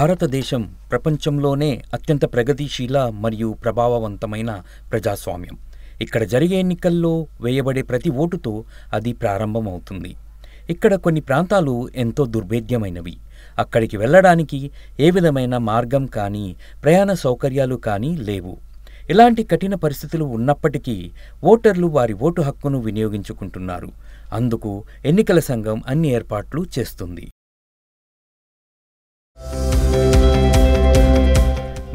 భారతదేశం ప్రపంచంలోనే అత్యంత ప్రగతిశీల మరియు ప్రభావవంతమైన ప్రజాస్వామ్యం. ఇక్కడ జరిగే ఎన్నికల్లో వేయబడే ప్రతి ఓటుతో అది ప్రారంభమవుతుంది. ఇక్కడ కొన్ని ప్రాంతాలు ఎంతో దుర్భేద్యమైనవి. అక్కడికి వెళ్ళడానికి ఏ విధమైన మార్గం కానీ ప్రయాణ సౌకర్యాలు కానీ లేవు. ఇలాంటి కఠిన పరిస్థితులు ఉన్నప్పటికీ ఓటర్లు వారి ఓటు హక్కును వినియోగించుకుంటున్నారు. అందుకు ఎన్నికల సంఘం అన్ని ఏర్పాట్లు చేస్తుంది.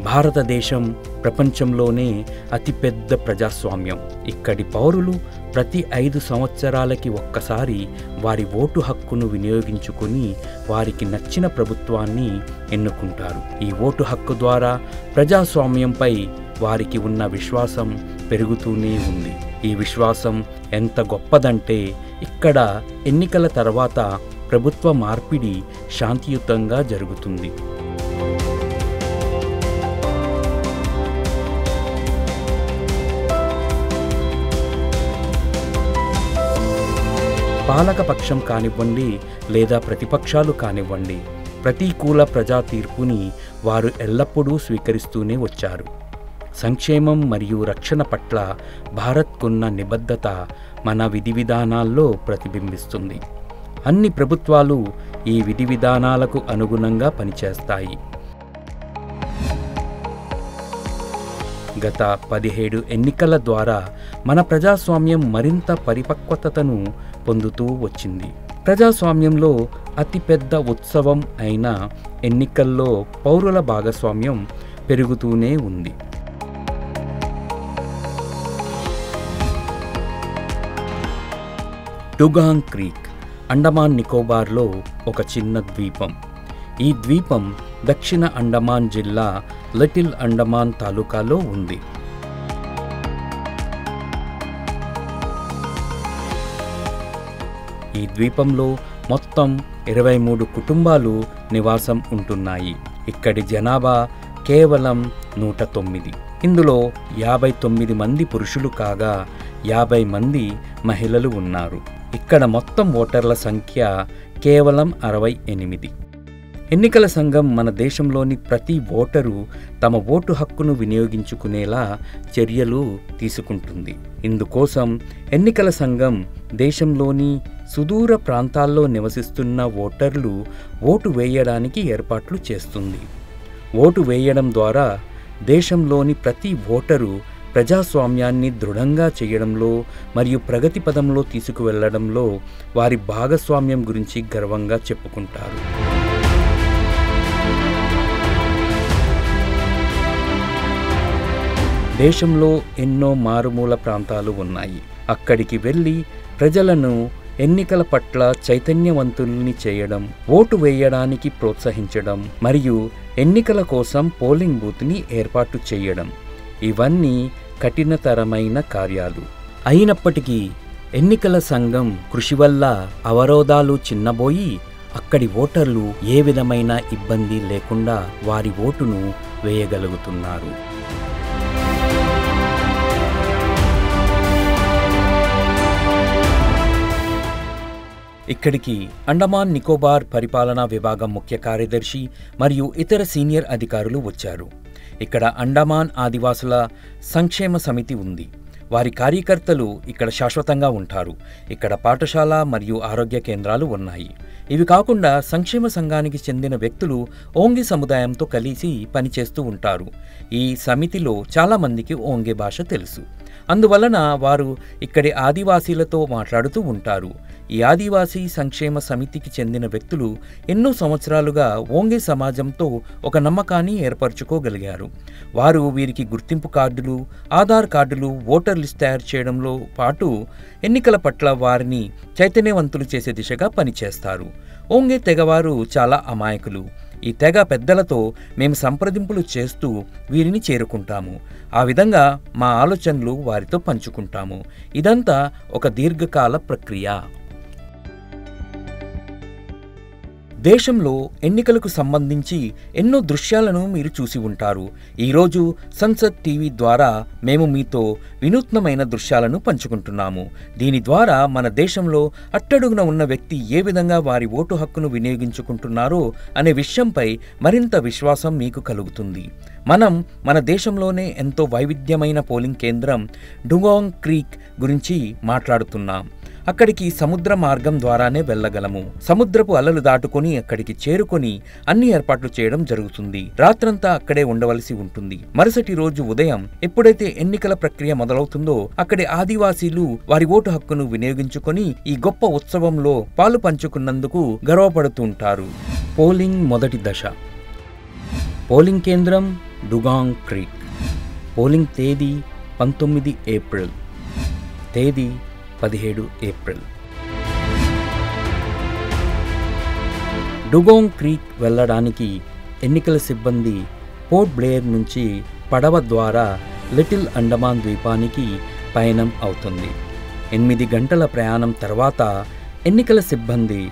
భారతదేశం ప్రపంచంలోనే అతిపెద్ద ప్రజాస్వామ్యం. ఇక్కడి పౌరులు ప్రతి 5 సంవత్సరాలకి ఒక్కసారి వారి ఓటు హక్కును వినియోగించుకొని వారికి నచ్చిన ప్రభుత్వాన్ని ఎన్నుకుంటారు. ఈ ఓటు హక్కు ద్వారా ప్రజాస్వామ్యంపై వారికి ఉన్న విశ్వాసం పెరుగుతూనే ఉంది. ఈ విశ్వాసం ఎంత గొప్పదంటే ఇక్కడ ఎన్నికల తర్వాత ప్రభుత్వ మార్పిడి శాంతియుతంగా జరుగుతుంది. పాలకపక్షం కానివ్వండి లేదా ప్రతిపక్షాలు కానివ్వండి, ప్రతికూల ప్రజా తీర్పుని వారు ఎల్లప్పుడూ స్వీకరిస్తూనే వచ్చారు. సంక్షేమం మరియు రక్షణ పట్ల భారత్కున్న నిబద్ధత మన విధి విధానాల్లో ప్రతిబింబిస్తుంది. అన్ని ప్రభుత్వాలు ఈ విధి విధానాలకు అనుగుణంగా పనిచేస్తాయి. గత 17 ఎన్నికల ద్వారా మన ప్రజాస్వామ్యం మరింత పరిపక్వతను పొందుతూ వచ్చింది. ప్రజాస్వామ్యంలో అతిపెద్ద ఉత్సవం అయిన ఎన్నికల్లో పౌరుల భాగస్వామ్యం పెరుగుతూనే ఉంది. డుగాంగ్ క్రీక్ అండమాన్ నికోబార్లో ఒక చిన్న ద్వీపం. ఈ ద్వీపం దక్షిణ అండమాన్ జిల్లా లిటిల్ అండమాన్ తాలూకాలో ఉంది. ఈ ద్వీపంలో మొత్తం 23 కుటుంబాలు నివాసం ఉంటున్నాయి. ఇక్కడి జనాభా కేవలం 109. ఇందులో 59 మంది పురుషులు కాగా 50 మంది మహిళలు ఉన్నారు. ఇక్కడ మొత్తం ఓటర్ల సంఖ్య కేవలం 68. ఎన్నికల సంఘం మన దేశంలోని ప్రతి ఓటరు తమ ఓటు హక్కును వినియోగించుకునేలా చర్యలు తీసుకుంటుంది. ఇందుకోసం ఎన్నికల సంఘం దేశంలోని సుదూర ప్రాంతాల్లో నివసిస్తున్న ఓటర్లు ఓటు వేయడానికి ఏర్పాట్లు చేస్తుంది. ఓటు వేయడం ద్వారా దేశంలోని ప్రతి ఓటరు ప్రజాస్వామ్యాన్ని దృఢంగా చేయడంలో మరియు ప్రగతి పదంలో తీసుకువెళ్లడంలో వారి భాగస్వామ్యం గురించి గర్వంగా చెప్పుకుంటారు. దేశంలో ఎన్నో మారుమూల ప్రాంతాలు ఉన్నాయి. అక్కడికి వెళ్ళి ప్రజలను ఎన్నికల పట్ల చైతన్యవంతుల్ని చేయడం, ఓటు వేయడానికి ప్రోత్సహించడం మరియు ఎన్నికల కోసం పోలింగ్ బూత్ని ఏర్పాటు చేయడం ఇవన్నీ కఠినతరమైన కార్యాలు. అయినప్పటికీ ఎన్నికల సంఘం కృషి వల్ల అవరోధాలు చిన్నబోయి అక్కడి ఓటర్లు ఏ విధమైన ఇబ్బంది లేకుండా వారి ఓటును వేయగలుగుతున్నారు. ఇక్కడికి అండమాన్ నికోబార్ పరిపాలనా విభాగం ముఖ్య కార్యదర్శి మరియు ఇతర సీనియర్ అధికారులు వచ్చారు. ఇక్కడ అండమాన్ ఆదివాసుల సంక్షేమ సమితి ఉంది. వారి కార్యకర్తలు ఇక్కడ శాశ్వతంగా ఉంటారు. ఇక్కడ పాఠశాల మరియు ఆరోగ్య కేంద్రాలు ఉన్నాయి. ఇవి కాకుండా సంక్షేమ సంఘానికి చెందిన వ్యక్తులు ఓంగే సముదాయంతో కలిసి పనిచేస్తూ ఉంటారు. ఈ సమితిలో చాలామందికి ఓంగే భాష తెలుసు. అందువలన వారు ఇక్కడి ఆదివాసీలతో మాట్లాడుతూ ఉంటారు. ఈ ఆదివాసీ సంక్షేమ సమితికి చెందిన వ్యక్తులు ఎన్నో సంవత్సరాలుగా ఓంగే సమాజంతో ఒక నమ్మకాన్ని ఏర్పరచుకోగలిగారు. వారు వీరికి గుర్తింపు కార్డులు, ఆధార్ కార్డులు, ఓటర్ లిస్ట్ తయారు చేయడంలో పాటు ఎన్నికల పట్ల వారిని చైతన్యవంతులు చేసే దిశగా పనిచేస్తారు. ఓంగే తెగవారు చాలా అమాయకులు. ఈ తెగ పెద్దలతో మేము సంప్రదింపులు చేస్తూ వీరిని చేరుకుంటాము. ఆ విధంగా మా ఆలోచనలు వారితో పంచుకుంటాము. ఇదంతా ఒక దీర్ఘకాల ప్రక్రియ. దేశంలో ఎన్నికలకు సంబంధించి ఎన్నో దృశ్యాలను మీరు చూసి ఉంటారు. ఈరోజు సంసద్ టీవీ ద్వారా మేము మీతో వినూత్నమైన దృశ్యాలను పంచుకుంటున్నాము. దీని ద్వారా మన దేశంలో అట్టడుగున ఉన్న వ్యక్తి ఏ విధంగా వారి ఓటు హక్కును వినియోగించుకుంటున్నారో అనే విషయంపై మరింత విశ్వాసం మీకు కలుగుతుంది. మనం మన దేశంలోనే ఎంతో వైవిధ్యమైన పోలింగ్ కేంద్రం డుగాంగ్ క్రీక్ గురించి మాట్లాడుతున్నాం. అక్కడికి సముద్ర మార్గం ద్వారానే వెళ్ళగలము. సముద్రపు అలలు దాటుకొని అక్కడికి చేరుకొని అన్ని ఏర్పాట్లు చేయడం జరుగుతుంది. రాత్రంతా అక్కడే ఉండవలసి ఉంటుంది. మరుసటి రోజు ఉదయం ఎప్పుడైతే ఎన్నికల ప్రక్రియ మొదలవుతుందో అక్కడి ఆదివాసీలు వారి ఓటు హక్కును వినియోగించుకొని ఈ గొప్ప ఉత్సవంలో పాలు పంచుకున్నందుకు గర్వపడుతుంటారు. పోలింగ్ మొదటి దశ. పోలింగ్ కేంద్రం డుగాంగ్ క్రీక్. పోలింగ్ తేదీ 19 ఏప్రిల్. తేదీ 17 ఏప్రిల్. డుగాంగ్ క్రీక్ వెళ్ళడానికి ఎన్నికల సిబ్బంది పోర్ట్ బ్లేయర్ నుంచి పడవ ద్వారా లిటిల్ అండమాన్ ద్వీపానికి పయనం అవుతుంది. 8 గంటల ప్రయాణం తర్వాత ఎన్నికల సిబ్బంది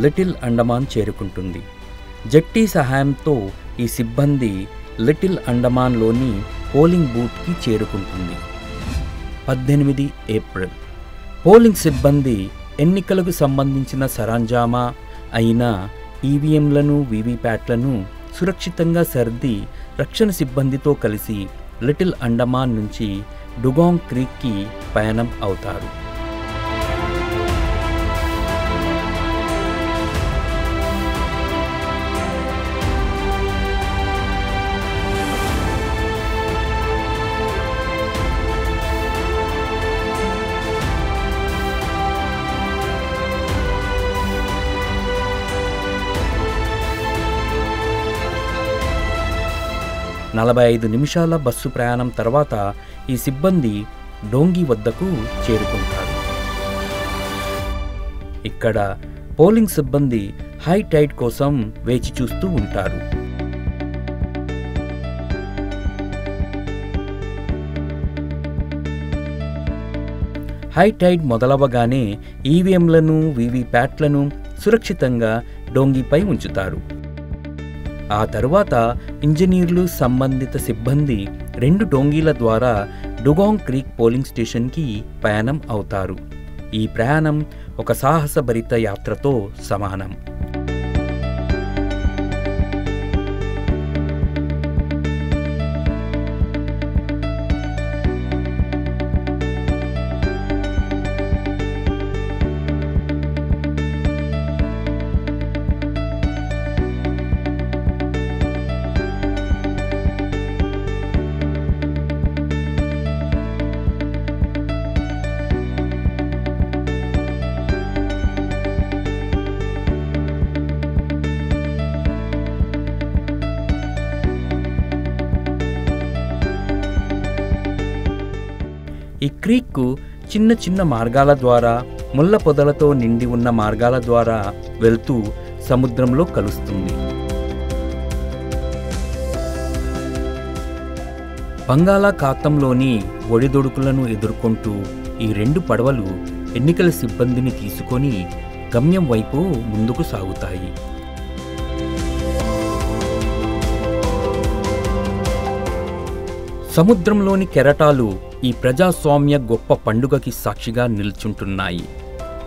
లిటిల్ అండమాన్ చేరుకుంటుంది. జట్టి సహాయంతో ఈ సిబ్బంది లిటిల్ అండమాన్లోని పోలింగ్ బూత్కి చేరుకుంటుంది. 18 ఏప్రిల్. పోలింగ్ సిబ్బంది ఎన్నికలకు సంబంధించిన సరంజామా అయిన ఈవీఎంలను, వీవీప్యాట్లను సురక్షితంగా సర్ది రక్షణ సిబ్బందితో కలిసి లిటిల్ అండమాన్ నుంచి డుగాంగ్ క్రీక్కి పయనం అవుతారు. నలభై 5 నిమిషాల బస్సు ప్రయాణం తర్వాత ఈ సిబ్బంది డోంగి వద్దకు చేరుకుంటారు. ఇక్కడ పోలింగ్ సిబ్బంది హై టైడ్ కోసం వేచి చూస్తూ ఉంటారు. హై టైడ్ మొదలవగానే ఈవీఎంలను, వీవీప్యాట్లను సురక్షితంగా డోంగిపై ఉంచుతారు. ఆ తరువాత ఇంజనీర్లు, సంబంధిత సిబ్బంది 2 డోంగీల ద్వారా డుగాంగ్ క్రీక్ పోలింగ్ స్టేషన్కి పయనం అవుతారు. ఈ ప్రయాణం ఒక సాహసభరిత యాత్రతో సమానం. ఈ క్రీక్కు చిన్న చిన్న మార్గాల ద్వారా, ముళ్ళ పొదలతో నిండి ఉన్న మార్గాల ద్వారా వెళ్తూ సముద్రంలో కలుస్తుంది. బంగాళాఖాతంలోని ఒడిదొడుకులను ఎదుర్కొంటూ ఈ 2 పడవలు ఎన్నికల సిబ్బందిని తీసుకొని గమ్యం వైపు ముందుకు సాగుతాయి. సముద్రంలోని కెరటాలు ఈ ప్రజాస్వామ్య గొప్ప పండుగకి సాక్షిగా నిల్చుంటున్నాయి.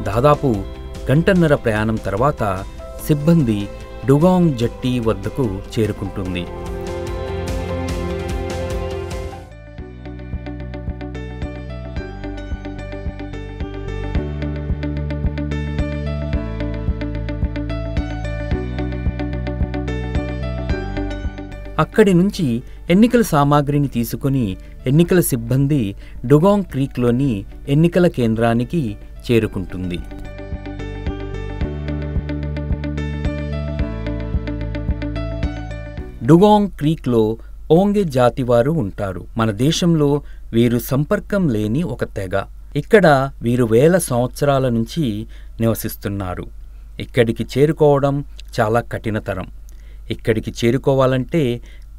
దాదాపు గంటన్నర ప్రయాణం తర్వాత సిబ్బంది డుగాంగ్ జట్టి వద్దకు చేరుకుంటుంది. అక్కడి నుంచి ఎన్నికల సామాగ్రిని తీసుకుని ఎన్నికల సిబ్బంది డుగాంగ్ క్రీక్లోని ఎన్నికల కేంద్రానికి చేరుకుంటుంది. డుగాంగ్ క్రీక్లో ఓంగే జాతి వారు ఉంటారు. మన దేశంలో వీరు సంపర్కం లేని ఒక తెగ. ఇక్కడ వీరు వేల సంవత్సరాల నుంచి నివసిస్తున్నారు. ఇక్కడికి చేరుకోవడం చాలా కఠినతరం. ఇక్కడికి చేరుకోవాలంటే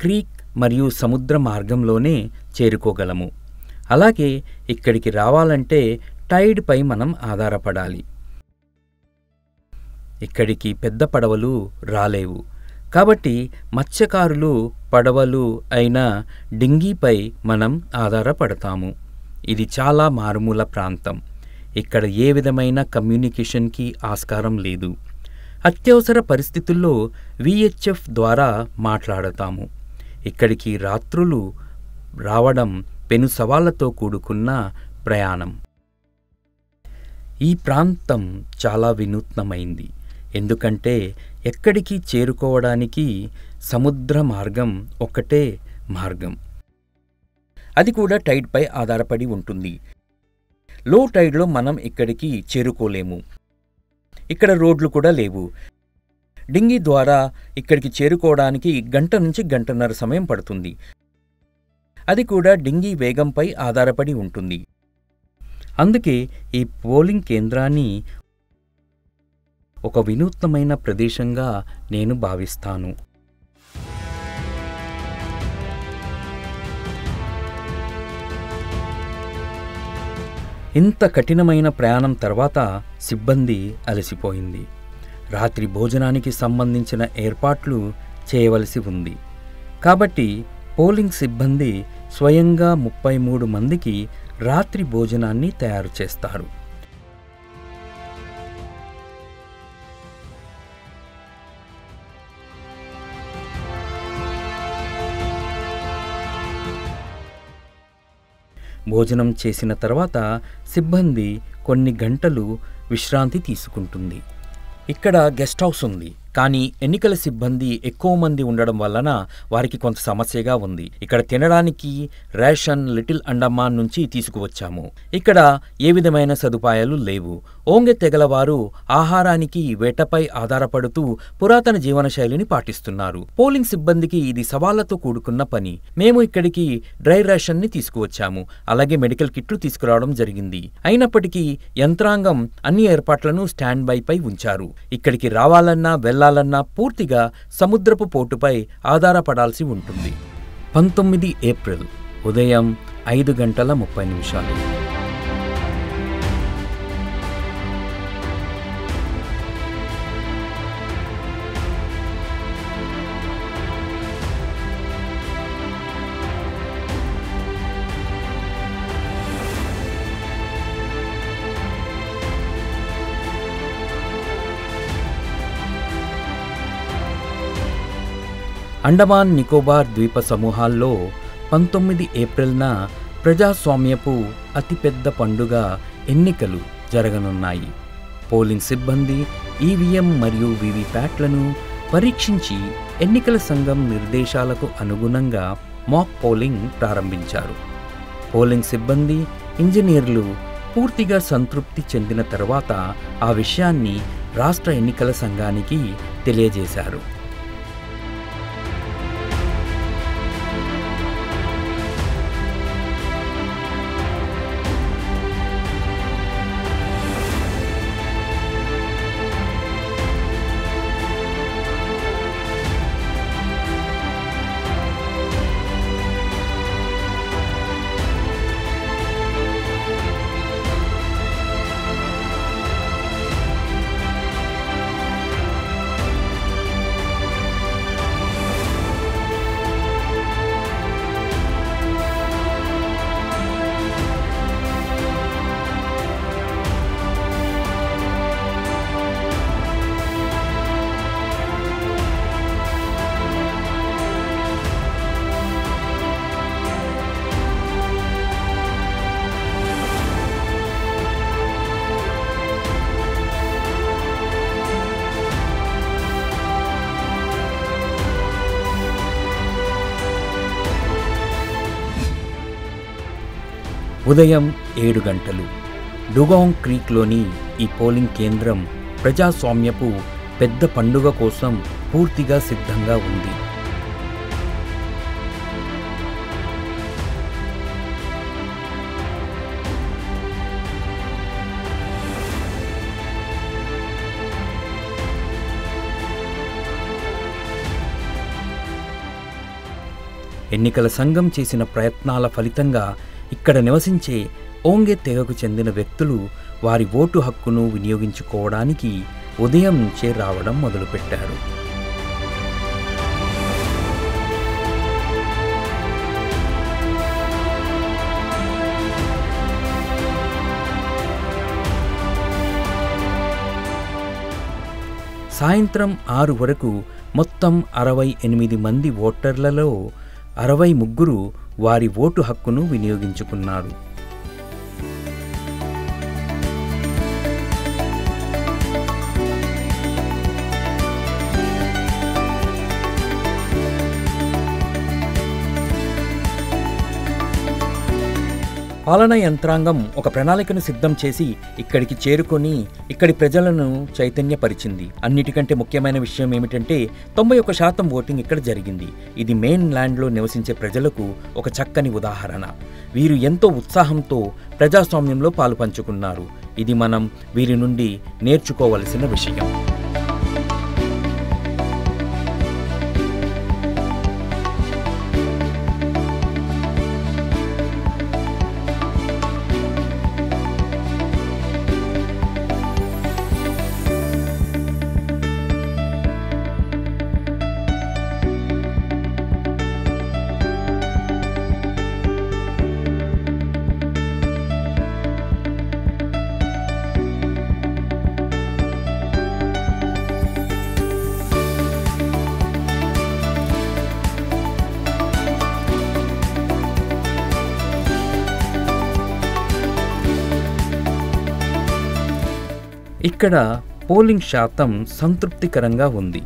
క్రీక్ మరియు సముద్ర మార్గంలోనే చేరుకోగలము. అలాగే ఇక్కడికి రావాలంటే టైడ్పై మనం ఆధారపడాలి. ఇక్కడికి పెద్ద పడవలు రాలేవు. కాబట్టి మత్స్యకారులు పడవలు అయిన డింగీపై మనం ఆధారపడతాము. ఇది చాలా మారుమూల ప్రాంతం. ఇక్కడ ఏ విధమైన కమ్యూనికేషన్కి ఆస్కారం లేదు. అత్యవసర పరిస్థితుల్లో VHF ద్వారా మాట్లాడతాము. ఇక్కడికి రాత్రులు రావడం పెను సవాళ్లతో కూడుకున్న ప్రయాణం. ఈ ప్రాంతం చాలా వినూత్నమైంది, ఎందుకంటే ఎక్కడికి చేరుకోవడానికి సముద్ర మార్గం ఒక్కటే మార్గం. అది కూడా టైడ్పై ఆధారపడి ఉంటుంది. లో టైడ్లో మనం ఇక్కడికి చేరుకోలేము. ఇక్కడ రోడ్లు కూడా లేవు. డింగీ ద్వారా ఇక్కడికి చేరుకోవడానికి గంట నుంచి గంటన్నర సమయం పడుతుంది. అది కూడా డింగీ వేగంపై ఆధారపడి ఉంటుంది. అందుకే ఈ పోలింగ్ కేంద్రాన్ని ఒక వినూత్నమైన ప్రదేశంగా నేను భావిస్తాను. ఇంత కఠినమైన ప్రయాణం తర్వాత సిబ్బంది అలసిపోయింది. రాత్రి భోజనానికి సంబంధించిన ఏర్పాట్లు చేయవలసి ఉంది. కాబట్టి పోలింగ్ సిబ్బంది స్వయంగా 33 మందికి రాత్రి భోజనాన్ని తయారు చేస్తారు. భోజనం చేసిన తర్వాత సిబ్బంది కొన్ని గంటలు విశ్రాంతి తీసుకుంటుంది. ఇక్కడ గెస్ట్ హౌస్ ఉంది, కానీ ఎన్నికల సిబ్బంది ఎక్కువ మంది ఉండడం వలన వారికి కొంత సమస్యగా ఉంది. ఇక్కడ తినడానికి రేషన్ లిటిల్ అండమాన్ నుంచి తీసుకువచ్చాము. ఇక్కడ ఏ విధమైన సదుపాయాలు లేవు. ఓంగే తెగలవారు ఆహారానికి వేటపై ఆధారపడుతూ పురాతన జీవనశైలిని పాటిస్తున్నారు. పోలింగ్ సిబ్బందికి ఇది సవాళ్లతో కూడుకున్న పని. మేము ఇక్కడికి డ్రై రేషన్ ని తీసుకువచ్చాము, అలాగే మెడికల్ కిట్లు తీసుకురావడం జరిగింది. అయినప్పటికీ యంత్రాంగం అన్ని ఏర్పాట్లను స్టాండ్ బై పై ఉంచారు. ఇక్కడికి రావాలన్నా వెళ్లాలన్నా పూర్తిగా సముద్రపు పోటుపై ఆధారపడాల్సి ఉంటుంది. 19 ఏప్రిల్ ఉదయం 5:30 అండమాన్ నికోబార్ ద్వీప సమూహాల్లో 19 ఏప్రిల్న ప్రజాస్వామ్యపు అతిపెద్ద పండుగ ఎన్నికలు జరగనున్నాయి. పోలింగ్ సిబ్బంది ఈవీఎం మరియు వీవీప్యాట్లను పరీక్షించి ఎన్నికల సంఘం నిర్దేశాలకు అనుగుణంగా మాక్ పోలింగ్ ప్రారంభించారు. పోలింగ్ సిబ్బంది ఇంజనీర్లు పూర్తిగా సంతృప్తి చెందిన తర్వాత ఆ విషయాన్ని రాష్ట్ర ఎన్నికల సంఘానికి తెలియజేశారు. ఉదయం 7 గంటలు డుగాంగ్ క్రీక్లోని ఈ పోలింగ్ కేంద్రం ప్రజాస్వామ్యపు పెద్ద పండుగ కోసం పూర్తిగా సిద్ధంగా ఉంది. ఎన్నికల సంఘం చేసిన ప్రయత్నాల ఫలితంగా ఇక్కడ నివసించే ఓంగే తెగకు చెందిన వ్యక్తులు వారి ఓటు హక్కును వినియోగించుకోవడానికి ఉదయం నుంచే రావడం మొదలుపెట్టారు. సాయంత్రం 6 వరకు మొత్తం 68 మంది ఓటర్లలో 63 వారి ఓటు హక్కును వినియోగించుకున్నారు. పాలనా యంత్రాంగం ఒక ప్రణాళికను సిద్ధం చేసి ఇక్కడికి చేరుకొని ఇక్కడి ప్రజలను చైతన్యపరిచింది. అన్నిటికంటే ముఖ్యమైన విషయం ఏమిటంటే 91% ఓటింగ్ ఇక్కడ జరిగింది. ఇది మెయిన్ ల్యాండ్లో నివసించే ప్రజలకు ఒక చక్కని ఉదాహరణ. వీరు ఎంతో ఉత్సాహంతో ప్రజాస్వామ్యంలో పాలుపంచుకున్నారు. ఇది మనం వీరి నుండి నేర్చుకోవలసిన విషయం. ఇక్కడ పోలింగ్ శాతం సంతృప్తికరంగా ఉంది.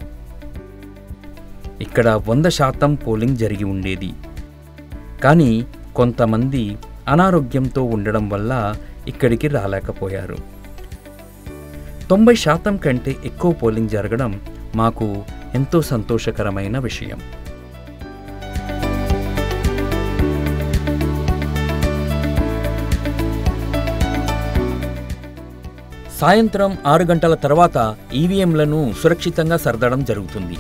ఇక్కడ 100% పోలింగ్ జరిగి ఉండేది. కానీ కొంతమంది అనారోగ్యంతో ఉండడం వల్ల ఇక్కడికి రాలేకపోయారు. 90% కంటే ఎక్కువ పోలింగ్ జరగడం మాకు ఎంతో సంతోషకరమైన విషయం. సాయంత్రం 6 గంటల తర్వాత ఈవీఎంలను సురక్షితంగా సర్దడం జరుగుతుంది.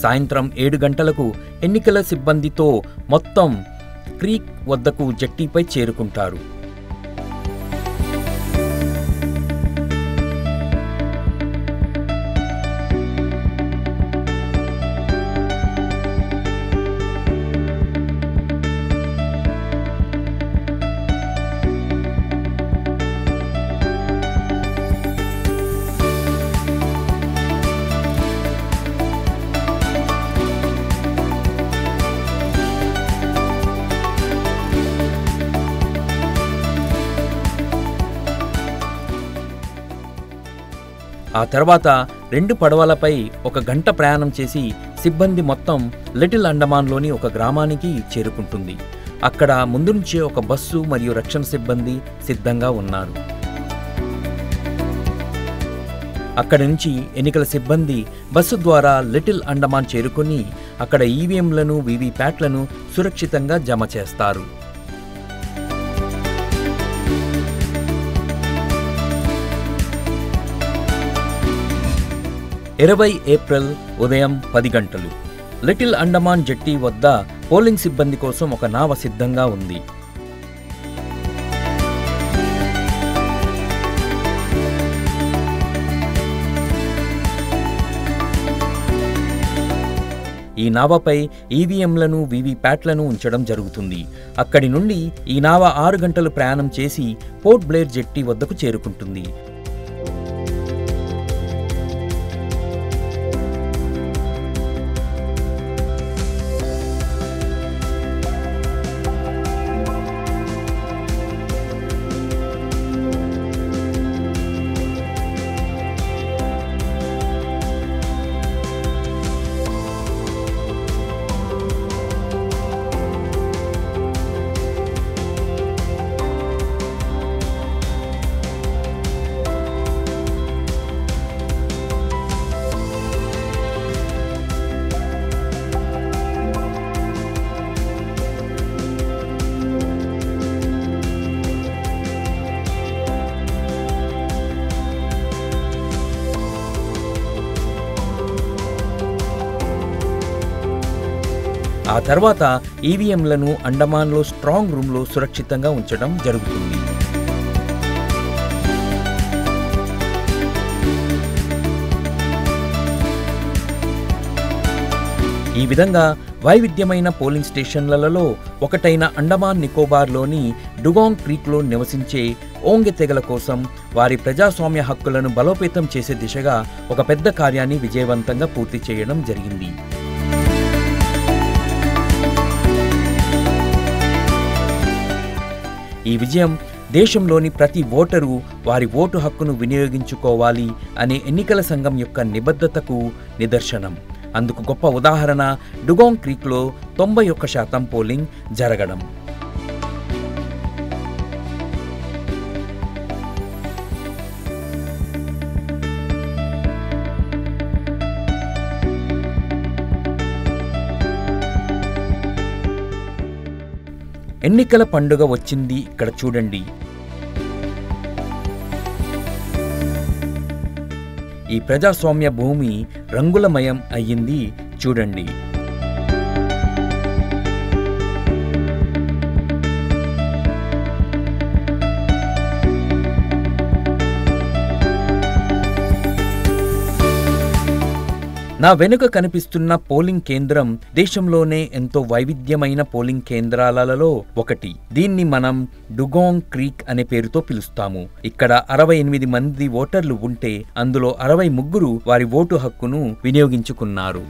సాయంత్రం 7 గంటలకు ఎన్నికల సిబ్బందితో మొత్తం క్రీక్ వద్దకు జట్టీపై చేరుకుంటారు. ఆ తర్వాత 2 పడవలపై 1 గంట ప్రయాణం చేసి సిబ్బంది మొత్తం లిటిల్ అండమాన్లోని ఒక గ్రామానికి చేరుకుంటుంది. అక్కడ ముందు నుంచే ఒక బస్సు మరియు రక్షణ సిబ్బంది సిద్ధంగా ఉన్నారు. అక్కడి నుంచి ఎన్నికల సిబ్బంది బస్సు ద్వారా లిటిల్ అండమాన్ చేరుకొని అక్కడ ఈవీఎంలను వీవీప్యాట్లను సురక్షితంగా జమ చేస్తారు. 20 ఏప్రిల్ ఉదయం 10 గంటలు లిటిల్ అండమాన్ జెట్టి వద్ద పోలింగ్ సిబ్బంది కోసం ఒక నావ సిద్ధంగా ఉంది. ఈ నావపై ఈవీఎంలను వీవీప్యాట్లను ఉంచడం జరుగుతుంది. అక్కడి నుండి ఈ నావ 6 గంటలు ప్రయాణం చేసి పోర్ట్ బ్లేర్ జెట్టి వద్దకు చేరుకుంటుంది. ఆ తర్వాత ఈవీఎంలను అండమాన్లో స్ట్రాంగ్ రూమ్లో సురక్షితంగా ఉంచడం జరుగుతుంది. ఈ విధంగా వైవిధ్యమైన పోలింగ్ స్టేషన్లలో ఒకటైన అండమాన్ నికోబార్లోని డుగాంగ్ క్రీక్లో నివసించే ఓంగె తెగల కోసం వారి ప్రజాస్వామ్య హక్కులను బలోపేతం చేసే దిశగా ఒక పెద్ద కార్యాన్ని విజయవంతంగా పూర్తి చేయడం జరిగింది. ఈ విజయం దేశంలోని ప్రతి ఓటరు వారి ఓటు హక్కును వినియోగించుకోవాలి అనే ఎన్నికల సంఘం యొక్క నిబద్ధతకు నిదర్శనం. అందుకు గొప్ప ఉదాహరణ డుగాంగ్ క్రీక్లో 91% పోలింగ్ జరగడం. ఎన్నికల పండుగ వచ్చింది ఇక్కడ చూడండి. ఈ ప్రజాస్వామ్య భూమి రంగులమయం అయ్యింది చూడండి. నా వెనుక కనిపిస్తున్న పోలింగ్ కేంద్రం దేశంలోనే ఎంతో వైవిధ్యమైన పోలింగ్ కేంద్రాలలో ఒకటి. దీన్ని మనం డుగాంగ్ క్రీక్ అనే పేరుతో పిలుస్తాము. ఇక్కడ 68 మంది ఓటర్లు ఉంటే అందులో 63 వారి ఓటు హక్కును వినియోగించుకున్నారు.